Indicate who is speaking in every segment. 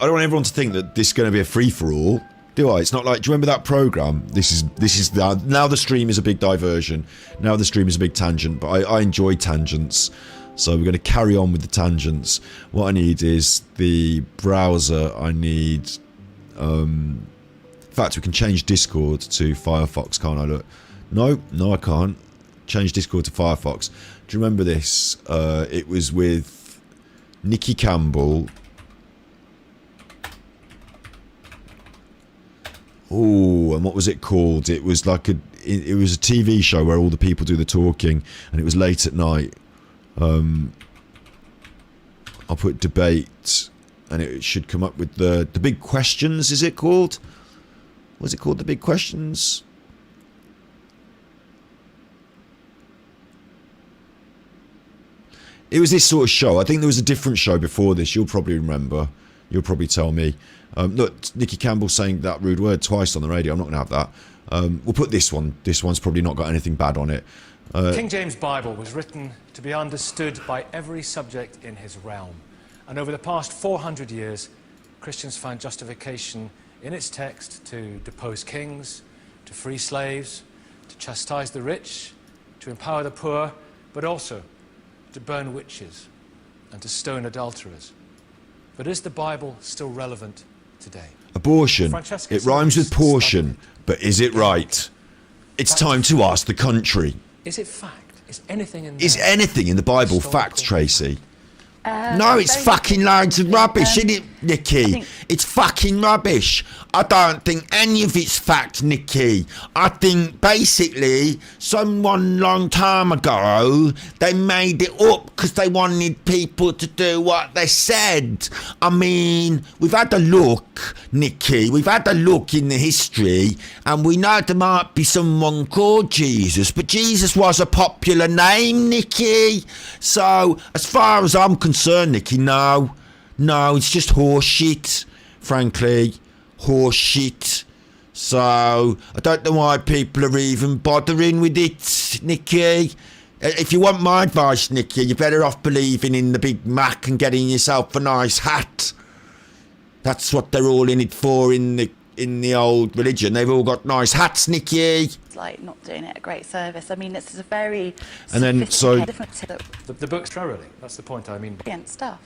Speaker 1: I don't want everyone to think that this is going to be a free-for-all, do I? It's not like, do you remember that program? This is now the stream is a big diversion. Now the stream is a big tangent, but I enjoy tangents. So we're going to carry on with the tangents. What I need is the browser. I need... in fact, we can change Discord to Firefox, can't I? Look. No, I can't. Change Discord to Firefox. Do you remember this? It was with Nicky Campbell. Oh, and what was it called? It was like it was a TV show where all the people do the talking, and it was late at night. I'll put debate, and it should come up with the big questions. Is it called? What's it called? The big questions. It was this sort of show. I think there was a different show before this. You'll probably remember. You'll probably tell me. Look, Nicky Campbell saying that rude word twice on the radio. I'm not going to have that. We'll put this one. This one's probably not got anything bad on it.
Speaker 2: King James Bible was written to be understood by every subject in his realm. And over the past 400 years, Christians found justification in its text to depose kings, to free slaves, to chastise the rich, to empower the poor, but also to burn witches and to stone adulterers. But is the Bible still relevant today?
Speaker 1: Abortion. It rhymes with portion, but is it right? It's time to ask the country.
Speaker 2: Is it fact? Is anything in there?
Speaker 1: Is anything in the Bible fact, Tracy? No, it's fucking loads of rubbish, isn't it, Nikki? It's fucking rubbish. I don't think any of it's fact, Nikki. I think basically someone long time ago, they made it up because they wanted people to do what they said. I mean, we've had a look, Nikki. We've had a look in the history, and we know there might be someone called Jesus, but Jesus was a popular name, Nikki. So, as far as I'm concerned, Nikki, no, it's just horse shit, frankly, horse shit. So I don't know why people are even bothering with it, Nikki. If you want my advice, Nikki, you're better off believing in the Big Mac and getting yourself a nice hat. That's what they're all in it for in the old religion. They've all got nice hats, Nikki.
Speaker 3: It's like not doing it a great service. I mean, it's a very
Speaker 1: and then so
Speaker 3: different
Speaker 2: the book's thoroughly. That's the point I mean.
Speaker 3: Again, stuff.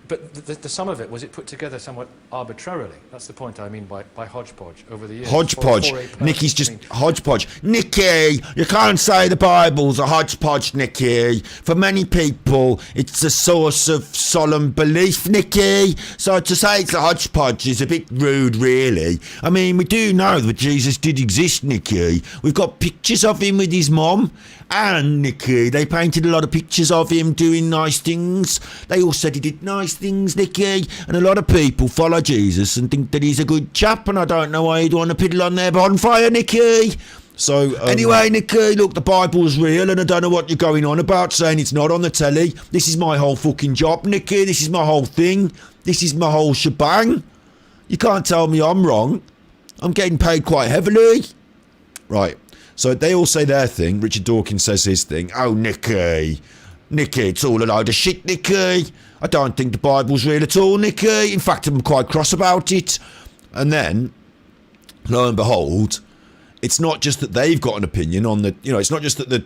Speaker 2: But the sum of it, was it put together somewhat arbitrarily? That's the point I mean by hodgepodge over the years.
Speaker 1: Hodgepodge. Nikki's just hodgepodge. Nikki, you can't say the Bible's a hodgepodge, Nikki. For many people, it's a source of solemn belief, Nikki. So to say it's a hodgepodge is a bit rude, really. I mean, we do know that Jesus did exist, Nikki. We've got pictures of him with his mom. And, Nikki, they painted a lot of pictures of him doing nice things. They all said he did nice things, Nikki. And a lot of people follow Jesus and think that he's a good chap. And I don't know why he'd want to piddle on their bonfire, Nikki. So, anyway, Nikki, look, the Bible's real. And I don't know what you're going on about saying it's not on the telly. This is my whole fucking job, Nikki. This is my whole thing. This is my whole shebang. You can't tell me I'm wrong. I'm getting paid quite heavily. Right. So they all say their thing. Richard Dawkins says his thing. Oh, Nikki, it's all a load of shit, Nikki. I don't think the Bible's real at all, Nikki. In fact, I'm quite cross about it. And then, lo and behold, it's not just that they've got an opinion on the, it's not just that the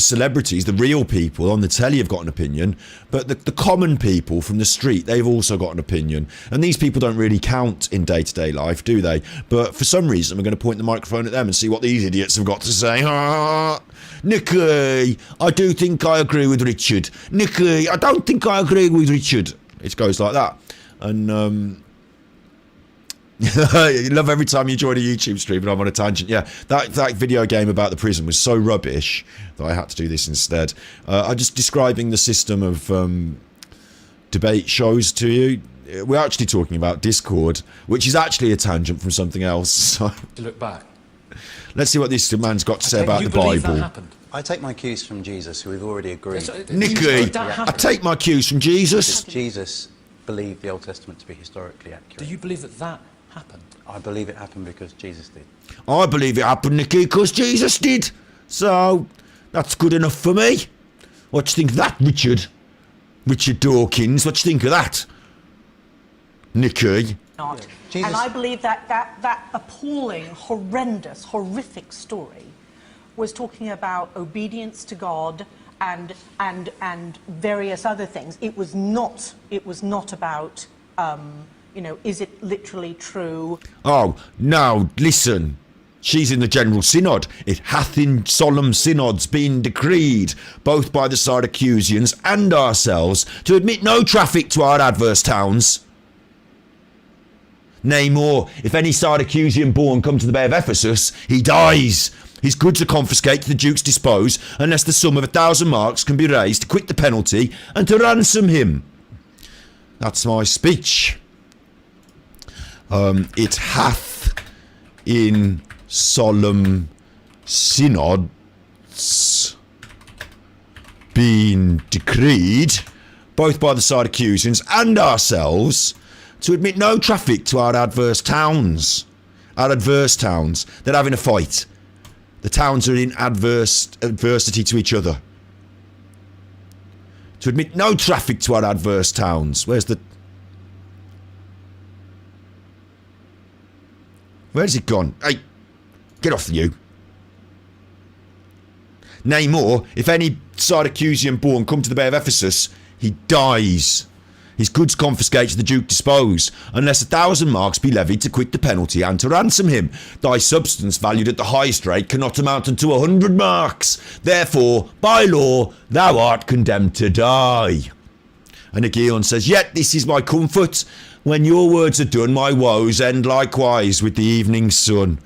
Speaker 1: celebrities, the real people on the telly have got an opinion, but the common people from the street, they've also got an opinion. And these people don't really count in day-to-day life, do they? But for some reason, we're going to point the microphone at them and see what these idiots have got to say. Nikki, I do think I agree with Richard. Nikki, I don't think I agree with Richard. It goes like that. And, you love every time you join a YouTube stream and I'm on a tangent. Yeah, that video game about the prison was so rubbish that I had to do this instead. I'm just describing the system of debate shows to you. We're actually talking about Discord, which is actually a tangent from something else. So
Speaker 2: to look back.
Speaker 1: Let's see what this man's got to say about the Bible.
Speaker 4: I take my cues from Jesus, who we've already agreed.
Speaker 1: Nikki, I take my cues from Jesus.
Speaker 4: Jesus believed the Old Testament to be historically accurate.
Speaker 2: Do you believe that happened?
Speaker 4: I believe it happened because Jesus did.
Speaker 1: I believe it happened, Nikki, because Jesus did. So, that's good enough for me. What do you think of that, Richard? Richard Dawkins, what do you think of that? Nikki.
Speaker 5: not.
Speaker 4: Jesus-
Speaker 5: And I believe that appalling, horrendous, horrific story was talking about obedience to God and various other things. It was not about is it literally true?
Speaker 1: Oh, no, listen. She's in the General Synod. It hath in solemn synods been decreed, both by the Syracusians and ourselves, to admit no traffic to our adverse towns. Nay more, if any Syracusian born come to the Bay of Ephesus, he dies. His goods are confiscated to the Duke's dispose, unless the sum of 1,000 marks can be raised to quit the penalty and to ransom him. That's my speech. It hath in solemn synods been decreed, both by the Syracusians and ourselves, to admit no traffic to our adverse towns. Our adverse towns. They're having a fight. The towns are in adversity to each other. To admit no traffic to our adverse towns. Where's it gone? Hey, get off you. Nay more, if any Syracusian born come to the Bay of Ephesus, he dies. His goods confiscated to the Duke dispose, unless 1,000 marks be levied to quit the penalty and to ransom him. Thy substance valued at the highest rate cannot amount unto 100 marks. Therefore, by law, thou art condemned to die. And Aegeon says, Yet this is my comfort. When your words are done, my woes end likewise with the evening sun.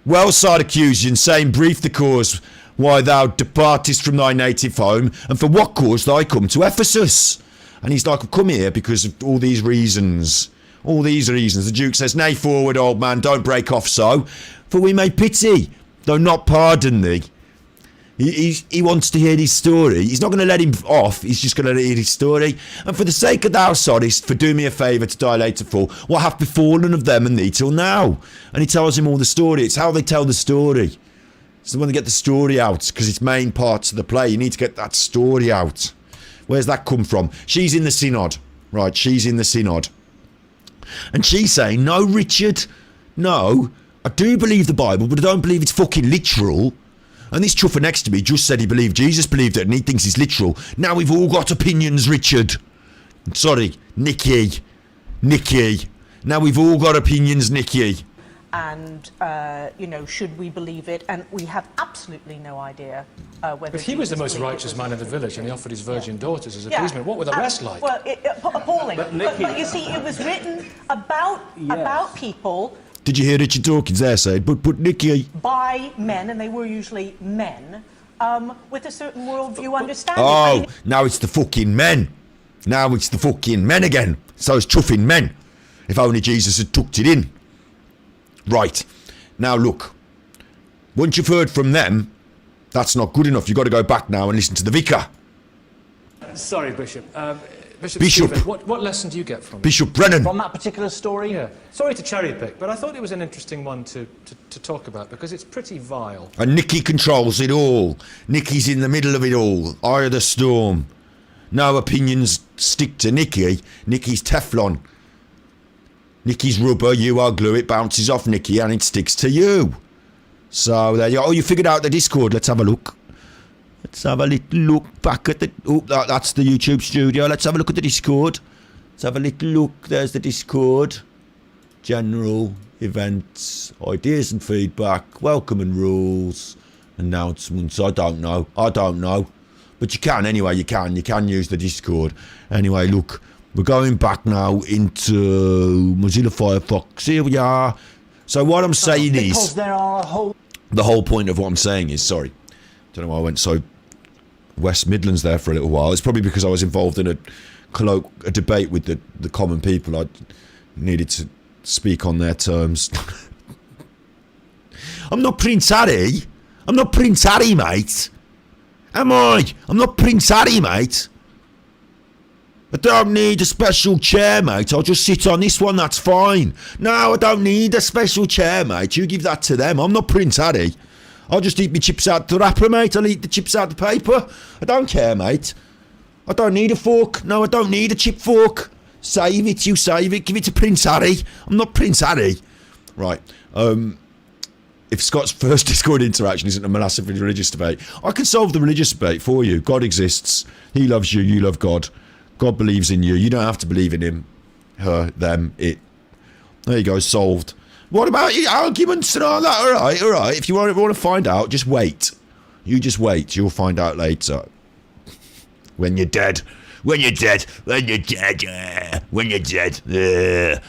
Speaker 1: Well, Syracusian, saying brief the cause why thou departest from thy native home, and for what cause thou come to Ephesus. And he's like, I've come here because of all these reasons. All these reasons. The Duke says, Nay, forward, old man, don't break off so, for we may pity, though not pardon thee. He wants to hear his story. He's not going to let him off. He's just going to hear his story. And for the sake of thou sorest, for do me a favour to dilate to full, what hath befallen of them and thee till now? And he tells him all the story. It's how they tell the story. It's when they get the story out, because it's main parts of the play. You need to get that story out. Where's that come from? She's in the synod. Right, she's in the synod. And she's saying, no, Richard, no, I do believe the Bible, but I don't believe it's fucking literal. And this chuffer next to me just said he believed Jesus believed it and he thinks it's literal. Now we've all got opinions, Richard. Sorry, Nikki. Now we've all got opinions, Nikki.
Speaker 5: And, should we believe it? And we have absolutely no idea whether...
Speaker 2: But he was the
Speaker 5: Jesus
Speaker 2: most
Speaker 5: believed
Speaker 2: righteous
Speaker 5: it.
Speaker 2: man in the village, and he offered his virgin daughters as appeasement. What were the rest like?
Speaker 5: Well, appalling. But you see, it was written about people...
Speaker 1: Did you hear Richard Dawkins there say, but Nikki...
Speaker 5: by men, and they were usually men, with a certain worldview understanding.
Speaker 1: Oh, now it's the fucking men. Now it's the fucking men again. So it's chuffing men. If only Jesus had tucked it in. Right. Now look. Once you've heard from them, that's not good enough. You've got to go back now and listen to the vicar.
Speaker 2: Sorry, Bishop. Bishop
Speaker 1: Bishop.
Speaker 2: Stephen, what lesson do you get from it?
Speaker 1: Bishop Brennan.
Speaker 6: From that particular story?
Speaker 2: Yeah. Sorry to cherry pick, but I thought it was an interesting one to talk about because it's pretty vile.
Speaker 1: And Nikki controls it all. Nikki's in the middle of it all. Eye of the storm. No opinions stick to Nikki. Nikki's Teflon. Nikki's rubber, you are glue, it bounces off Nikki and it sticks to you. So there you go. Oh, you figured out the Discord. Let's have a look. Let's have a little look back at the... Oh, that's the YouTube studio. Let's have a look at the Discord. Let's have a little look. There's the Discord. General events, ideas and feedback, welcome and rules, announcements. I don't know. But you can anyway. You can use the Discord. Anyway, look. We're going back now into Mozilla Firefox. Here we are. So what I'm saying is...
Speaker 6: Because there are a whole...
Speaker 1: The whole point of what I'm saying is... Sorry. Don't know why I went so West Midlands there for a little while. It's probably because I was involved in a debate with the common people. I needed to speak on their terms. I'm not Prince Harry. I'm not Prince Harry, mate. Am I? I'm not Prince Harry, mate. I don't need a special chair, mate. I'll just sit on this one, that's fine. No, I don't need a special chair, mate. You give that to them. I'm not Prince Harry. I'll just eat my chips out the wrapper, mate. I'll eat the chips out the paper. I don't care, mate. I don't need a fork. No, I don't need a chip fork. Save it, you save it. Give it to Prince Harry. I'm not Prince Harry. Right. If Scott's first Discord interaction isn't a massively religious debate, I can solve the religious debate for you. God exists. He loves you. You love God. God believes in you. You don't have to believe in him, her, them, it. There you go. Solved. What about your arguments and all that? All right. If you want to find out, just wait. You just wait. You'll find out later. When you're dead. When you're dead. When you're dead. When you're dead.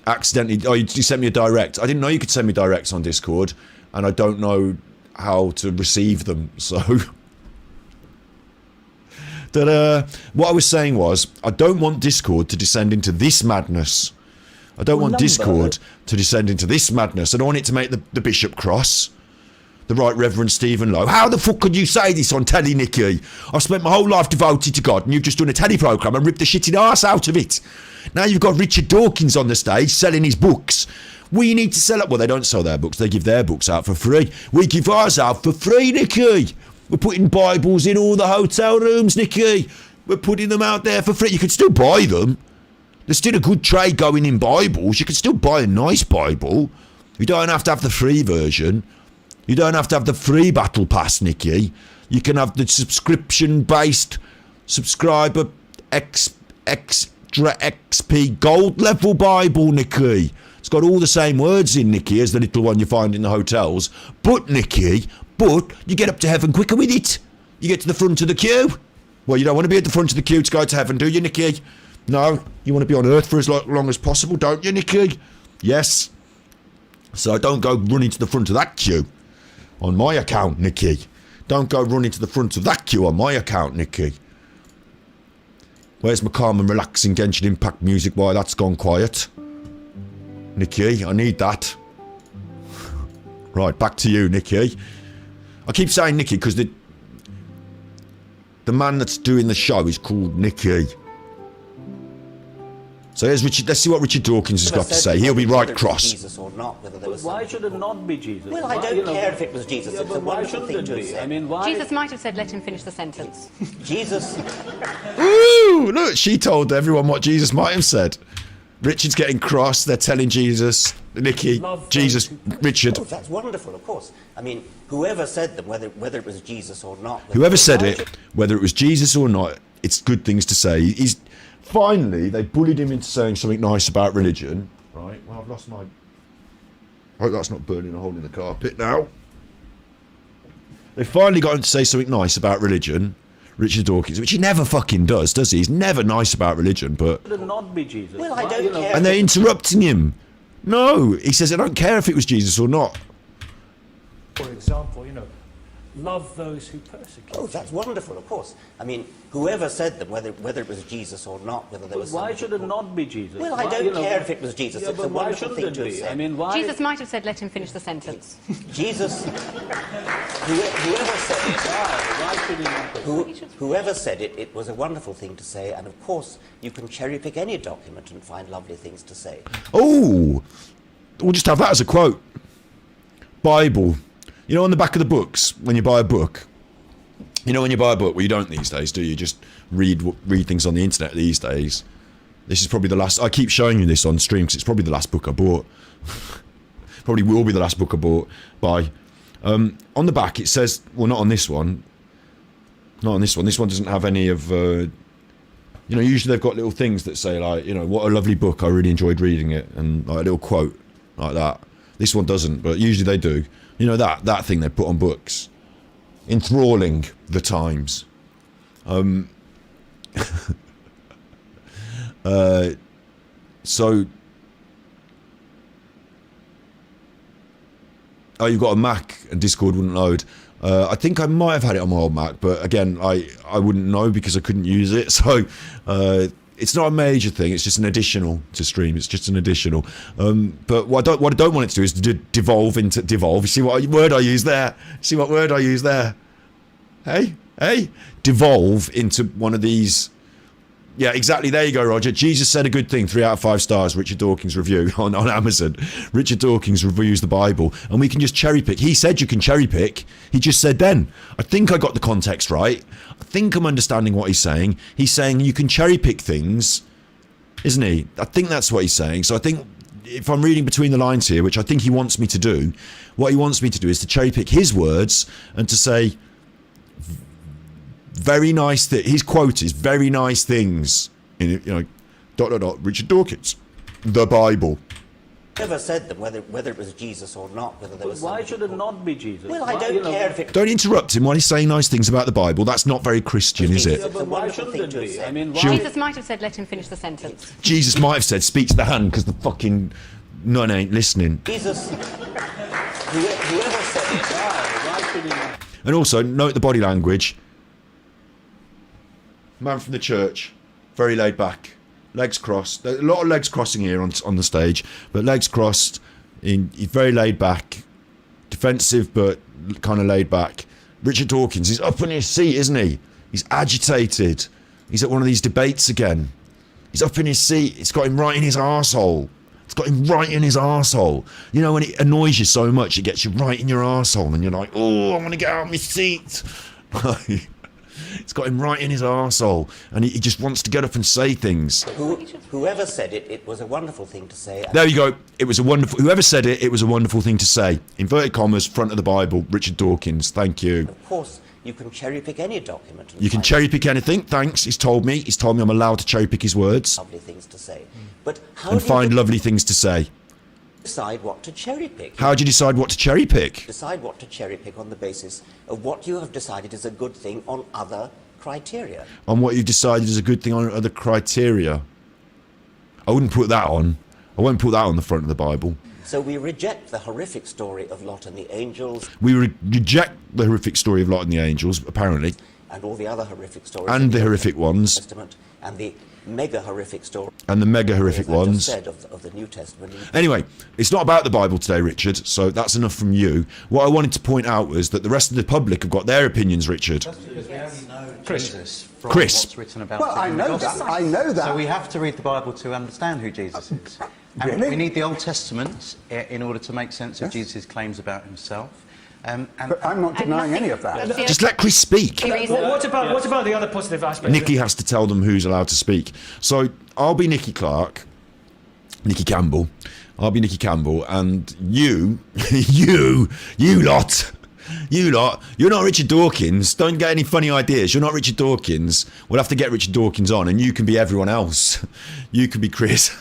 Speaker 1: Accidentally, you sent me a direct. I didn't know you could send me directs on Discord, and I don't know how to receive them, so what I was saying was, I don't want Discord to descend into this madness. I don't want Discord to descend into this madness. I don't want it to make the Bishop cross. The Right Reverend Stephen Lowe. How the fuck could you say this on telly, Nicky? I've spent my whole life devoted to God, and you've just done a telly programme and ripped the shitting arse out of it. Now you've got Richard Dawkins on the stage selling his books. We need to sell it. Well, they don't sell their books. They give their books out for free. We give ours out for free, Nicky. We're putting Bibles in all the hotel rooms, Nicky. We're putting them out there for free. You can still buy them. There's still a good trade going in Bibles. You can still buy a nice Bible. You don't have to have the free version. You don't have to have the free battle pass, Nicky. You can have the subscription-based subscriber extra XP gold level Bible, Nicky. It's got all the same words in, Nicky, as the little one you find in the hotels. But, Nicky, you get up to heaven quicker with it. You get to the front of the queue. Well, you don't want to be at the front of the queue to go to heaven, do you, Nicky? No, you want to be on earth for as long as possible, don't you, Nicky? Yes. So don't go running to the front of that queue. On my account, Nicky. Don't go running to the front of that queue on my account, Nicky. Where's my calm and relaxing Genshin Impact music while that's gone quiet? Nicky, I need that. Right, back to you, Nicky. I keep saying Nicky because the man that's doing the show is called Nicky. So here's Richard. Let's see what Richard Dawkins has got to say. He'll be right cross.
Speaker 6: Jesus or not, whether there was
Speaker 7: Why should it not be Jesus?
Speaker 6: Well, I don't care if it was Jesus. It's a wonderful thing to say.
Speaker 7: I mean, why?
Speaker 8: Jesus might have said, let him finish the sentence.
Speaker 6: Jesus.
Speaker 1: Ooh, look, she told everyone what Jesus might have said. Richard's getting cross. They're telling Jesus, Nicky, Jesus, Richard.
Speaker 6: Oh, that's wonderful, of course. I mean, whoever said them, whether it was Jesus or not.
Speaker 1: Whoever said it, whether it was Jesus or not, it's good things to say. Finally, they bullied him into saying something nice about religion. Right, well, I've lost my... I hope that's not burning a hole in the carpet now. They finally got him to say something nice about religion, Richard Dawkins, which he never fucking does he? He's never nice about religion, but...
Speaker 7: Should it not be Jesus?
Speaker 6: Well, I don't care.
Speaker 1: And they're interrupting him. No, he says, I don't care if it was Jesus or not.
Speaker 2: For example, love those who persecute.
Speaker 6: Oh, that's wonderful, of course. I mean, whoever said them, whether it was Jesus or not, whether there was...
Speaker 7: Why should it not be Jesus?
Speaker 6: Well, I don't care if it was Jesus.
Speaker 7: Yeah,
Speaker 6: it's a
Speaker 7: but why
Speaker 6: wonderful
Speaker 7: shouldn't
Speaker 6: thing
Speaker 7: it
Speaker 6: to
Speaker 7: be?
Speaker 6: say.
Speaker 7: I mean, why?
Speaker 8: Jesus might have said, let him finish the sentence.
Speaker 6: Jesus. Whoever said it.
Speaker 7: Why should he not?
Speaker 6: Whoever said it, it was a wonderful thing to say, and of course, you can cherry pick any document and find lovely things to say.
Speaker 1: Oh, we'll just have that as a quote. Bible. On the back of the books, when you buy a book, when you buy a book, well, you don't these days, do you? Just read things on the internet these days. This is probably the last... I keep showing you this on stream because it's probably the last book I bought. Probably will be the last book I bought. On the back, it says... Well, not on this one. Not on this one. This one doesn't have any of... usually they've got little things that say, like, what a lovely book, I really enjoyed reading it. And like a little quote like that. This one doesn't, but usually they do. That thing they put on books. Enthralling the times. So... Oh, you've got a Mac and Discord wouldn't load. I think I might have had it on my old Mac, but again, I wouldn't know because I couldn't use it. So it's not a major thing. It's just an additional to stream. It's just an additional. But what I don't want it to do is to devolve into devolve. You see what word I use there? See what word I use there? Hey, devolve into one of these Yeah, exactly. There you go, Roger. Jesus said a good thing. 3 out of 5 stars. Richard Dawkins review on Amazon. Richard Dawkins reviews the Bible, and we can just cherry pick. He said you can cherry pick. He just said then. I think I got the context right. I think I'm understanding what he's saying. He's saying you can cherry pick things, isn't he? I think that's what he's saying. So I think if I'm reading between the lines here, which I think he wants me to do, what he wants me to do is to cherry pick his words and to say very nice his quote is very nice things in it, Richard Dawkins, the Bible.
Speaker 6: Never said them, whether it was Jesus or not, whether there was.
Speaker 7: Why
Speaker 6: somebody
Speaker 7: should it
Speaker 6: called-
Speaker 7: not be Jesus?
Speaker 6: Well, I
Speaker 7: Why,
Speaker 6: don't care if it.
Speaker 1: Don't interrupt him while he's saying nice things about the Bible. That's not very Christian, is
Speaker 7: Yeah,
Speaker 1: it?
Speaker 6: It's a
Speaker 7: but why
Speaker 6: wonderful
Speaker 7: shouldn't
Speaker 6: thing
Speaker 7: it
Speaker 6: to have
Speaker 7: be?
Speaker 6: said.
Speaker 7: I mean, why?
Speaker 8: Jesus might have said, let him finish the sentence.
Speaker 1: Jesus might have said, speak to the hand, because the fucking nun ain't listening.
Speaker 6: Jesus, whoever said it.
Speaker 7: Why should he not?
Speaker 1: And also, note the body language. Man from the church, very laid back, legs crossed. There's a lot of legs crossing here on the stage, but legs crossed. He's very laid back, defensive but kind of laid back. Richard Dawkins, he's up in his seat, isn't he? He's agitated. He's at one of these debates again. He's up in his seat. It's got him right in his arsehole. It's got him right in his arsehole. You know, when it annoys you so much, it gets you right in your arsehole, and you're like, oh, I want to get out of my seat. It's got him right in his arsehole, and he just wants to get up and say things.
Speaker 6: Whoever said it, it was a wonderful thing to say.
Speaker 1: There you go. It was a wonderful. Whoever said it, it was a wonderful thing to say. Inverted commas, front of the Bible. Richard Dawkins. Thank you.
Speaker 6: Of course, you can cherry pick any document. And
Speaker 1: You can
Speaker 6: find
Speaker 1: cherry pick anything. Thanks. He's told me. He's told me I'm allowed to cherry pick his words
Speaker 6: lovely things to say. But how
Speaker 1: and
Speaker 6: do
Speaker 1: find
Speaker 6: you
Speaker 1: lovely things to say.
Speaker 6: decide what to cherry pick?
Speaker 1: How do you decide what to cherry pick?
Speaker 6: Decide what to cherry pick on the basis of what you have decided is a good thing on other criteria.
Speaker 1: On what you've decided is a good thing on other criteria. I wouldn't put that on. I won't put that on the front of the Bible.
Speaker 6: So we reject the horrific story of Lot and the angels
Speaker 1: We reject the horrific story of Lot and the angels, apparently,
Speaker 6: and all the other horrific stories
Speaker 1: and
Speaker 6: in
Speaker 1: the
Speaker 6: Old
Speaker 1: horrific ones,
Speaker 6: Testament and the mega horrific story
Speaker 1: and the mega horrific
Speaker 6: as I just
Speaker 1: ones.
Speaker 6: said of the New Testament.
Speaker 1: Anyway, it's not about the Bible today, Richard, so that's enough from you. What I wanted to point out was that the rest of the public have got their opinions, Richard.
Speaker 4: Because we only know
Speaker 2: Chris.
Speaker 4: Jesus from
Speaker 1: Chris.
Speaker 4: what's written about
Speaker 9: Well,
Speaker 4: him
Speaker 9: I
Speaker 4: in the
Speaker 9: know
Speaker 4: Gospels.
Speaker 9: that. I know that.
Speaker 4: So we have to read the Bible to understand who Jesus is. And
Speaker 9: Really?
Speaker 4: we need the Old Testament in order to make sense of
Speaker 9: Yes.
Speaker 4: Jesus' claims about himself.
Speaker 9: But I'm not denying any of that.
Speaker 1: Just let Chris speak.
Speaker 2: What about the other positive aspects?
Speaker 1: Nikki has to tell them who's allowed to speak. So I'll be Nikki Clark, Nikki Campbell. I'll be Nikki Campbell, and you lot, you're not Richard Dawkins. Don't get any funny ideas. You're not Richard Dawkins. We'll have to get Richard Dawkins on, and you can be everyone else. You can be Chris.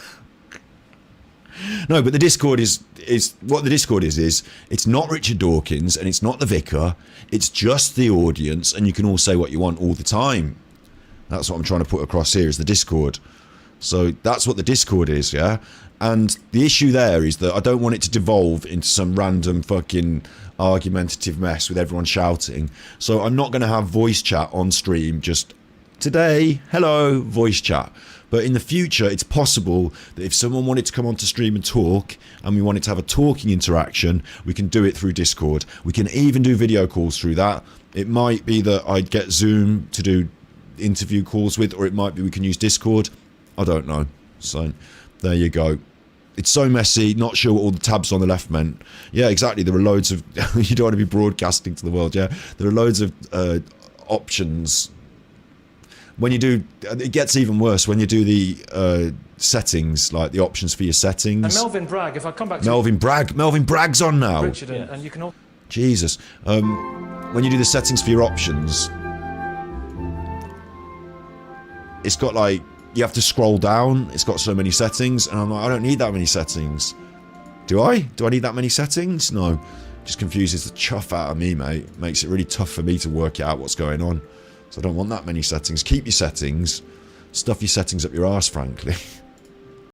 Speaker 1: No, but the Discord is what the Discord is it's not Richard Dawkins and it's not the vicar. It's just the audience, and you can all say what you want all the time. That's what I'm trying to put across here is the Discord. So that's what the Discord is, yeah? And the issue there is that I don't want it to devolve into some random fucking argumentative mess with everyone shouting. So I'm not going to have voice chat on stream, just today, hello, voice chat. But in the future, it's possible that if someone wanted to come onto stream and talk, and we wanted to have a talking interaction, we can do it through Discord. We can even do video calls through that. It might be that I'd get Zoom to do interview calls with, or it might be we can use Discord. I don't know. So there you go. It's so messy, not sure what all the tabs on the left meant. Yeah, exactly. There are loads of... you don't want to be broadcasting to the world, yeah? There are loads of options. When you do... It gets even worse when you do the settings, like the options for your settings.
Speaker 2: And Melvin Bragg, if I come back to
Speaker 1: Melvin Bragg's on now.
Speaker 2: Richard, and you can all...
Speaker 1: Jesus. When you do the settings for your options, it's got like... You have to scroll down. It's got so many settings, and I'm like, I don't need that many settings. Do I? Do I need that many settings? No. Just confuses the chuff out of me, mate. Makes it really tough for me to work out what's going on. So I don't want that many settings. Keep your settings. Stuff your settings up your arse, frankly.